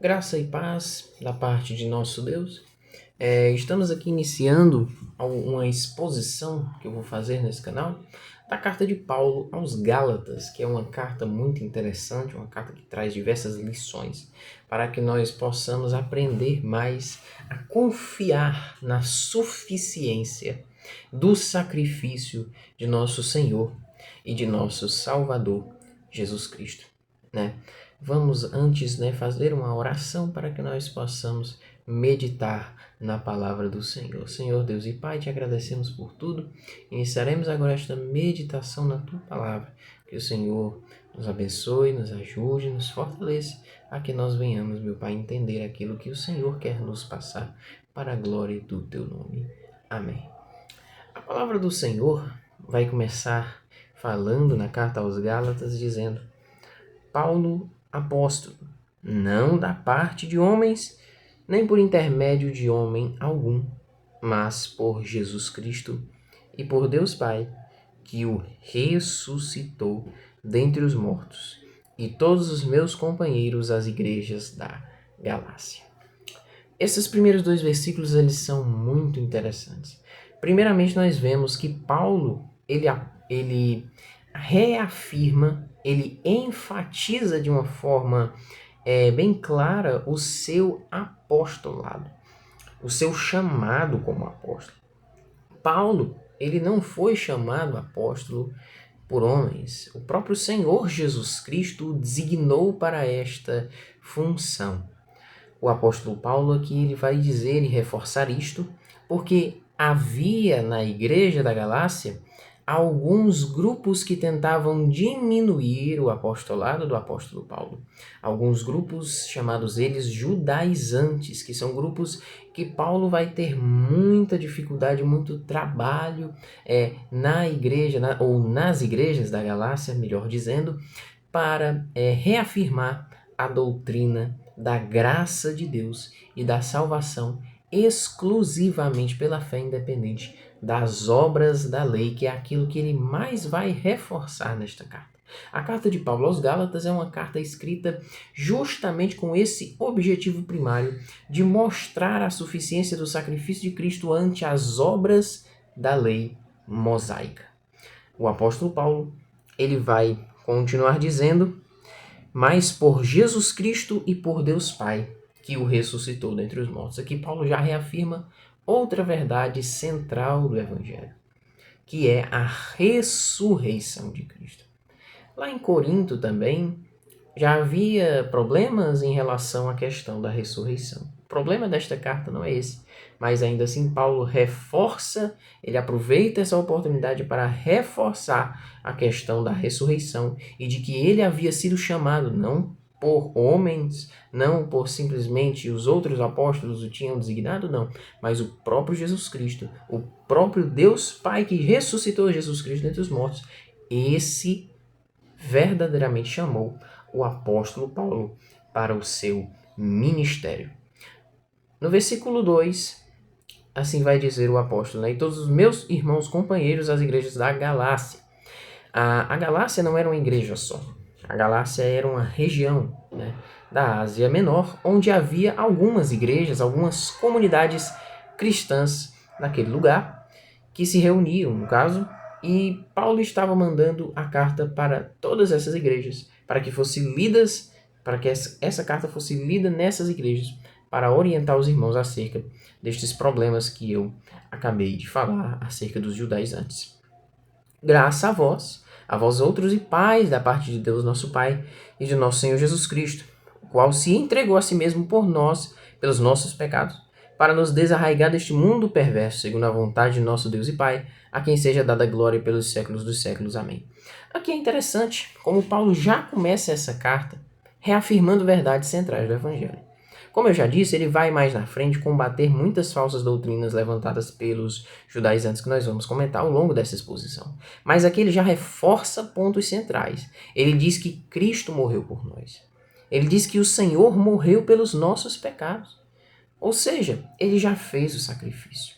Graça e paz da parte de nosso Deus. Estamos aqui iniciando uma exposição que eu vou fazer nesse canal da carta de Paulo aos Gálatas, que é uma carta muito interessante, uma carta que traz diversas lições para que nós possamos aprender mais a confiar na suficiência do sacrifício de nosso Senhor e de nosso Salvador, Jesus Cristo, né? Vamos antes, fazer uma oração para que nós possamos meditar na palavra do Senhor. Senhor Deus e Pai, te agradecemos por tudo. Iniciaremos agora esta meditação na tua palavra. Que o Senhor nos abençoe, nos ajude, nos fortaleça, a que nós venhamos, meu Pai, entender aquilo que o Senhor quer nos passar para a glória do teu nome. Amém. A palavra do Senhor vai começar falando na carta aos Gálatas, dizendo: Paulo, apóstolo, não da parte de homens, nem por intermédio de homem algum, mas por Jesus Cristo e por Deus Pai, que o ressuscitou dentre os mortos, e todos os meus companheiros às igrejas da Galácia. Esses primeiros dois versículos, eles são muito interessantes. Primeiramente, nós vemos que Paulo, ele reafirma, ele enfatiza de uma forma bem clara o seu apostolado, o seu chamado como apóstolo. Paulo, ele não foi chamado apóstolo por homens. O próprio Senhor Jesus Cristo o designou para esta função. O apóstolo Paulo aqui ele vai dizer e reforçar isto, porque havia na igreja da Galácia alguns grupos que tentavam diminuir o apostolado do apóstolo Paulo. Alguns grupos chamados eles judaizantes, que são grupos que Paulo vai ter muita dificuldade, muito trabalho na igreja, ou nas igrejas da Galácia, melhor dizendo, para reafirmar a doutrina da graça de Deus e da salvação exclusivamente pela fé independente das obras da lei, que é aquilo que ele mais vai reforçar nesta carta. A carta de Paulo aos Gálatas é uma carta escrita justamente com esse objetivo primário de mostrar a suficiência do sacrifício de Cristo ante as obras da lei mosaica. O apóstolo Paulo, ele vai continuar dizendo: mas por Jesus Cristo e por Deus Pai, que o ressuscitou dentre os mortos. Aqui Paulo já reafirma outra verdade central do Evangelho, que é a ressurreição de Cristo. Lá em Corinto também já havia problemas em relação à questão da ressurreição. O problema desta carta não é esse, mas ainda assim Paulo reforça, ele aproveita essa oportunidade para reforçar a questão da ressurreição e de que ele havia sido chamado não por homens, não por simplesmente os outros apóstolos o tinham designado, não, mas o próprio Jesus Cristo, o próprio Deus Pai que ressuscitou Jesus Cristo dentre os mortos, esse verdadeiramente chamou o apóstolo Paulo para o seu ministério. No versículo 2, assim vai dizer o apóstolo: e todos os meus irmãos companheiros às igrejas da Galácia. A Galácia não era uma igreja só. A Galácia era uma região da Ásia Menor, onde havia algumas igrejas, algumas comunidades cristãs naquele lugar, que se reuniam, no caso, e Paulo estava mandando a carta para todas essas igrejas, para que essa carta fosse lida nessas igrejas, para orientar os irmãos acerca destes problemas que eu acabei de falar acerca dos judaizantes. Graças a vós outros e pais da parte de Deus nosso Pai e de nosso Senhor Jesus Cristo, o qual se entregou a si mesmo por nós, pelos nossos pecados, para nos desarraigar deste mundo perverso, segundo a vontade de nosso Deus e Pai, a quem seja dada glória pelos séculos dos séculos. Amém. Aqui é interessante como Paulo já começa essa carta reafirmando verdades centrais do Evangelho. Como eu já disse, ele vai mais na frente combater muitas falsas doutrinas levantadas pelos judaizantes que nós vamos comentar ao longo dessa exposição. Mas aqui ele já reforça pontos centrais. Ele diz que Cristo morreu por nós. Ele diz que o Senhor morreu pelos nossos pecados. Ou seja, ele já fez o sacrifício.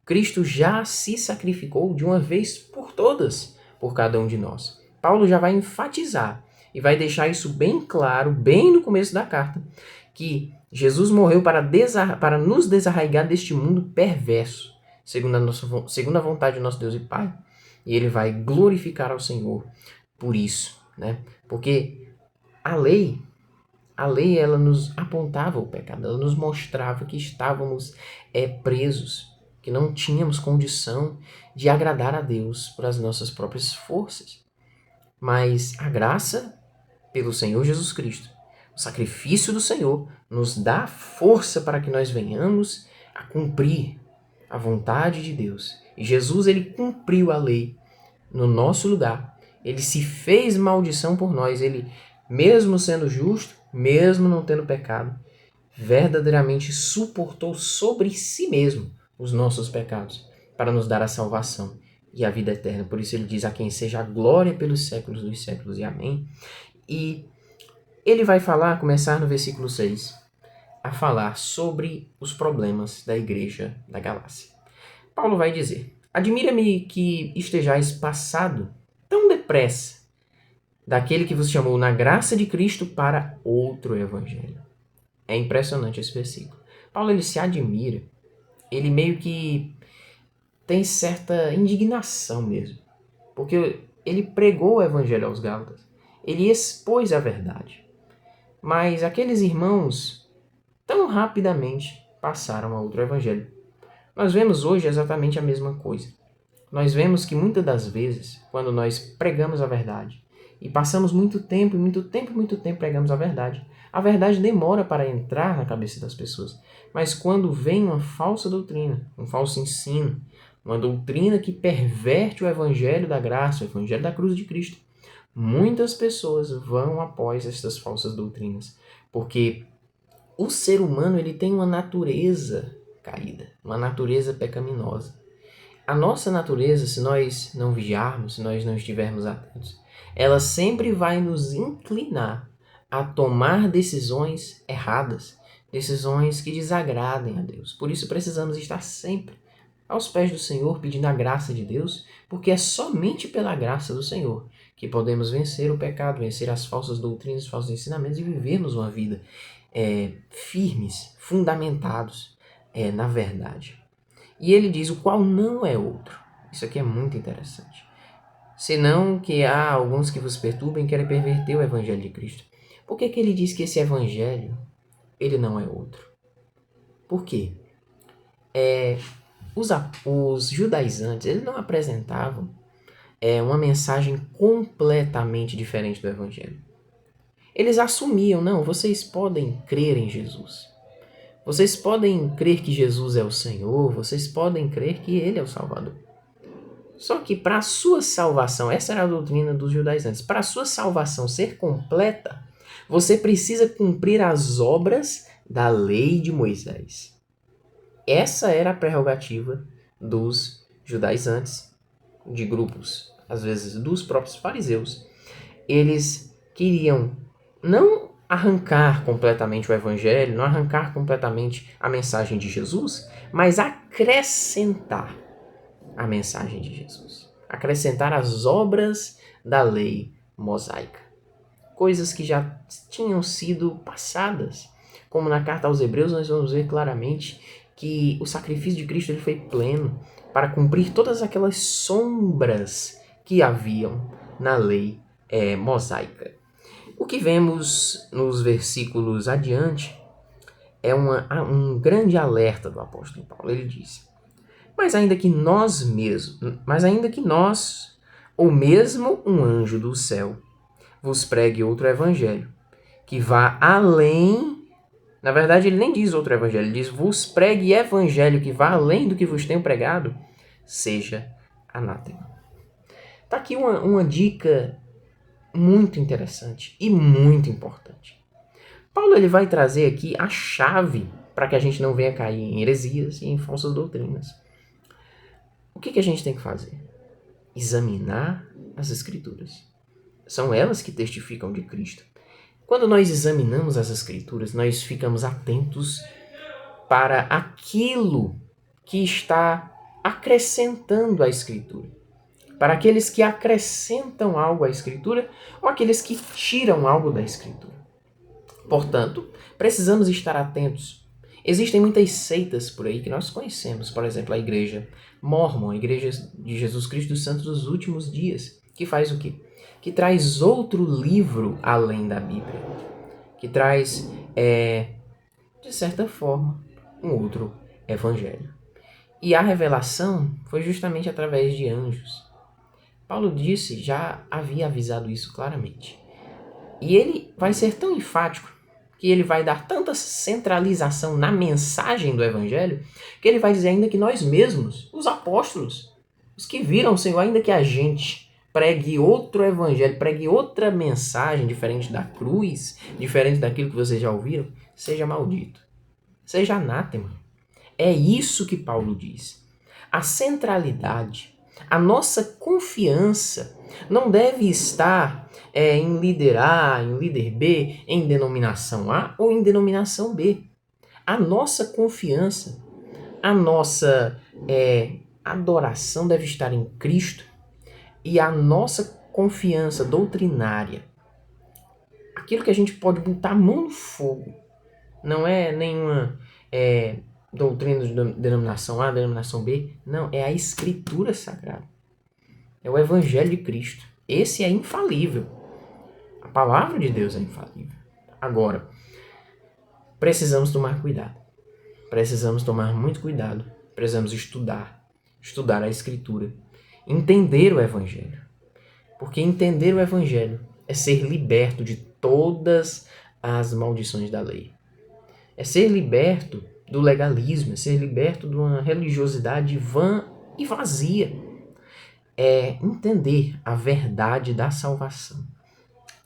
Cristo já se sacrificou de uma vez por todas por cada um de nós. Paulo já vai enfatizar e vai deixar isso bem claro, bem no começo da carta, que Jesus morreu para nos desarraigar deste mundo perverso, segundo a vontade do nosso Deus e Pai. E ele vai glorificar ao Senhor por isso, né? Porque a lei ela nos apontava o pecado, ela nos mostrava que estávamos presos, que não tínhamos condição de agradar a Deus por as nossas próprias forças. Mas a graça pelo Senhor Jesus Cristo, o sacrifício do Senhor, nos dá força para que nós venhamos a cumprir a vontade de Deus. E Jesus, ele cumpriu a lei no nosso lugar. Ele se fez maldição por nós. Ele, mesmo sendo justo, mesmo não tendo pecado, verdadeiramente suportou sobre si mesmo os nossos pecados para nos dar a salvação e a vida eterna. Por isso ele diz: a quem seja a glória pelos séculos dos séculos, e amém. E ele vai começar no versículo 6, a falar sobre os problemas da igreja da Galácia. Paulo vai dizer: admira-me que estejais passado tão depressa daquele que vos chamou na graça de Cristo para outro evangelho. É impressionante esse versículo. Paulo, ele se admira, ele meio que tem certa indignação mesmo, porque ele pregou o evangelho aos Gálatas, ele expôs a verdade, mas aqueles irmãos tão rapidamente passaram a outro evangelho. Nós vemos hoje exatamente a mesma coisa. Nós vemos que muitas das vezes, quando nós pregamos a verdade, e passamos muito tempo pregamos a verdade demora para entrar na cabeça das pessoas. Mas quando vem uma falsa doutrina, um falso ensino, uma doutrina que perverte o evangelho da graça, o evangelho da cruz de Cristo, muitas pessoas vão após estas falsas doutrinas, porque o ser humano, ele tem uma natureza caída, uma natureza pecaminosa. A nossa natureza, se nós não vigiarmos, se nós não estivermos atentos, ela sempre vai nos inclinar a tomar decisões erradas, decisões que desagradem a Deus. Por isso precisamos estar sempre aos pés do Senhor, pedindo a graça de Deus, porque é somente pela graça do Senhor que podemos vencer o pecado, vencer as falsas doutrinas, os falsos ensinamentos e vivermos uma vida firmes, fundamentados na verdade. E ele diz: o qual não é outro. Isso aqui é muito interessante. Senão que há alguns que vos perturbem e querem perverter o evangelho de Cristo. Por que ele diz que esse evangelho, ele não é outro? Por quê? Os judaizantes, eles não apresentavam uma mensagem completamente diferente do evangelho. Eles assumiam: não, vocês podem crer em Jesus. Vocês podem crer que Jesus é o Senhor, vocês podem crer que Ele é o Salvador. Só que para a sua salvação, essa era a doutrina dos judaizantes, para a sua salvação ser completa, você precisa cumprir as obras da lei de Moisés. Essa era a prerrogativa dos judaizantes, de grupos, às vezes dos próprios fariseus. Eles queriam não arrancar completamente o evangelho, não arrancar completamente a mensagem de Jesus, mas acrescentar a mensagem de Jesus. Acrescentar as obras da lei mosaica. Coisas que já tinham sido passadas. Como na carta aos Hebreus nós vamos ver claramente que o sacrifício de Cristo ele foi pleno para cumprir todas aquelas sombras que haviam na lei mosaica. O que vemos nos versículos adiante é um grande alerta do apóstolo Paulo. Ele diz: mas ainda que nós, ou mesmo um anjo do céu, vos pregue outro evangelho, que vá além. Na verdade, ele nem diz outro evangelho, ele diz: vos pregue evangelho que vá além do que vos tenho pregado, seja anátema. Está aqui uma dica muito interessante e muito importante. Paulo ele vai trazer aqui a chave para que a gente não venha cair em heresias e em falsas doutrinas. O que a gente tem que fazer? Examinar as Escrituras. São elas que testificam de Cristo. Quando nós examinamos as Escrituras, nós ficamos atentos para aquilo que está acrescentando a Escritura. para aqueles que acrescentam algo à Escritura ou aqueles que tiram algo da Escritura. Portanto, precisamos estar atentos. Existem muitas seitas por aí que nós conhecemos, por exemplo, a Igreja Mórmon, a Igreja de Jesus Cristo dos Santos dos Últimos Dias, que faz o quê? Que traz outro livro além da Bíblia, que traz, de certa forma, um outro evangelho. E a revelação foi justamente através de anjos. Paulo já havia avisado isso claramente. E ele vai ser tão enfático que ele vai dar tanta centralização na mensagem do evangelho, que ele vai dizer ainda que nós mesmos, os apóstolos, os que viram o Senhor, ainda que a gente pregue outro evangelho, pregue outra mensagem diferente da cruz, diferente daquilo que vocês já ouviram, seja maldito, seja anátema. É isso que Paulo diz. A centralidade, a nossa confiança não deve estar em líder A, em líder B, em denominação A ou em denominação B. A nossa confiança, a nossa adoração deve estar em Cristo e a nossa confiança doutrinária, aquilo que a gente pode botar a mão no fogo, não é nenhuma doutrina de denominação A, denominação B, não, é a Escritura Sagrada. É o Evangelho de Cristo. Esse é infalível. A palavra de Deus é infalível. Agora, precisamos tomar cuidado. Precisamos tomar muito cuidado. Precisamos estudar a Escritura, entender o Evangelho. Porque entender o Evangelho é ser liberto de todas as maldições da lei. É ser liberto do legalismo, é ser liberto de uma religiosidade vã e vazia. É entender a verdade da salvação.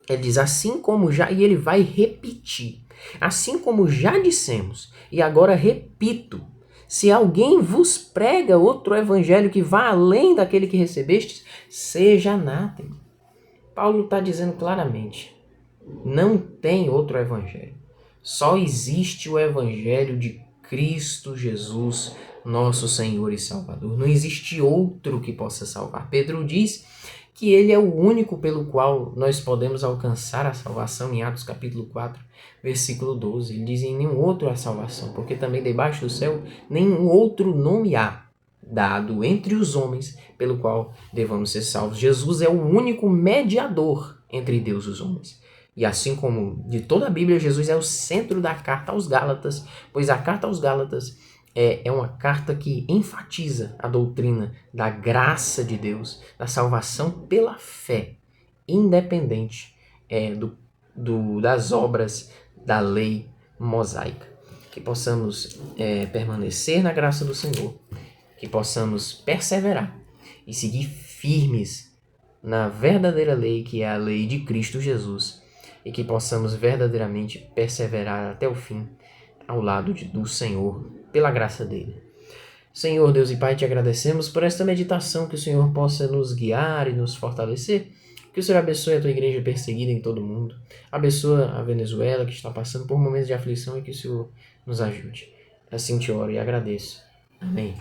Ele diz, assim como já, e ele vai repetir, assim como já dissemos, e agora repito, se alguém vos prega outro evangelho que vá além daquele que recebestes, seja anátema. Paulo está dizendo claramente, não tem outro evangelho. Só existe o evangelho de Cristo Jesus, nosso Senhor e Salvador. Não existe outro que possa salvar. Pedro diz que ele é o único pelo qual nós podemos alcançar a salvação em Atos capítulo 4, versículo 12. Ele diz, em nenhum outro há salvação, porque também debaixo do céu nenhum outro nome há dado entre os homens pelo qual devamos ser salvos. Jesus é o único mediador entre Deus e os homens. E assim como de toda a Bíblia, Jesus é o centro da carta aos Gálatas, pois a carta aos Gálatas é uma carta que enfatiza a doutrina da graça de Deus, da salvação pela fé, independente das obras da lei mosaica. Que possamos permanecer na graça do Senhor, que possamos perseverar e seguir firmes na verdadeira lei, que é a lei de Cristo Jesus, e que possamos verdadeiramente perseverar até o fim ao lado do Senhor, pela graça dele. Senhor, Deus e Pai, te agradecemos por esta meditação, que o Senhor possa nos guiar e nos fortalecer, que o Senhor abençoe a tua igreja perseguida em todo o mundo, abençoa a Venezuela, que está passando por momentos de aflição, e que o Senhor nos ajude. Assim te oro e agradeço. Amém.